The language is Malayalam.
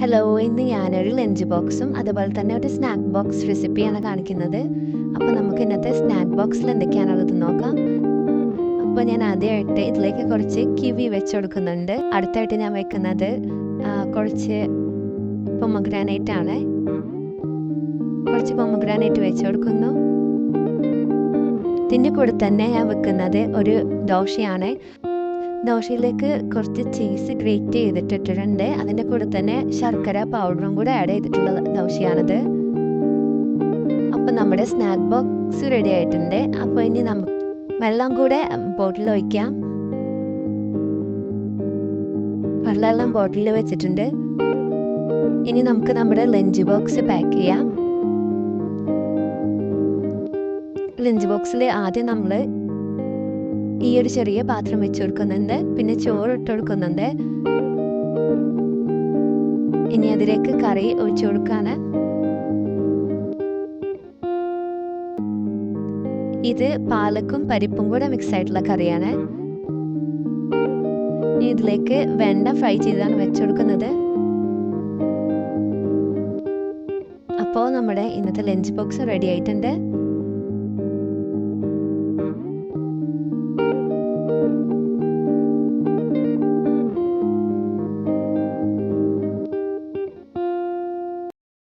ഹലോ, ഇന്ന് ഞാനൊരു ലഞ്ച് ബോക്സും അതുപോലെ തന്നെ ഒരു സ്നാക്ക് ബോക്സ് റെസിപ്പിയാണ് കാണിക്കുന്നത്. അപ്പോൾ നമുക്ക് ഇന്നത്തെ സ്നാക്ക് ബോക്സിൽ എന്തൊക്കെയാണുള്ളത് നോക്കാം. അപ്പോൾ ഞാൻ ആദ്യമായിട്ട് ഇതിലേക്ക് കുറച്ച് കിവി വെച്ച് കൊടുക്കുന്നുണ്ട്. അടുത്തായിട്ട് ഞാൻ വെക്കുന്നത് കുറച്ച് പൊമഗ്രാനൈറ്റ് ആണ്. കുറച്ച് പൊമഗ്രാനൈറ്റ് വെച്ച് കൊടുക്കുന്നു. ഇതിൻ്റെ കൂടെ തന്നെ ഞാൻ വെക്കുന്നത് ഒരു ദോശയാണ്. ദോശയിലേക്ക് കുറച്ച് ചീസ് ഗ്രേറ്റ് ചെയ്തിട്ടിട്ടുണ്ട്. അതിൻ്റെ കൂടെ തന്നെ ശർക്കര പൗഡറും കൂടെ ആഡ് ചെയ്തിട്ടുള്ള ദോശയാണിത്. അപ്പം നമ്മുടെ സ്നാക്ക് ബോക്സ് റെഡി ആയിട്ടുണ്ട്. അപ്പോൾ ഇനി നമുക്ക് വെള്ളം കൂടെ ബോട്ടിൽ ഒഴിക്കാം. വെള്ളം ബോട്ടിലിൽ വെച്ചിട്ടുണ്ട്. ഇനി നമുക്ക് നമ്മുടെ ലഞ്ച് ബോക്സ് പാക്ക് ചെയ്യാം. ലഞ്ച് ബോക്സിൽ ആദ്യം നമ്മൾ ഈ ഒരു ചെറിയ പാത്രം വെച്ച് കൊടുക്കുന്നുണ്ട്. പിന്നെ ചോറ് ഇട്ട് കൊടുക്കുന്നുണ്ട്. ഇനി അതിലേക്ക് കറി ഒഴിച്ചു കൊടുക്കാണ്. ഇത് പാലക്കും പരിപ്പും കൂടെ മിക്സ് ആയിട്ടുള്ള കറിയാണ്. ഇനി ഇതിലേക്ക് വെണ്ട ഫ്രൈ ചെയ്താണ് വെച്ചു കൊടുക്കുന്നത്. അപ്പോൾ നമ്മുടെ ഇന്നത്തെ ലഞ്ച് ബോക്സ് റെഡി ആയിട്ടുണ്ട്.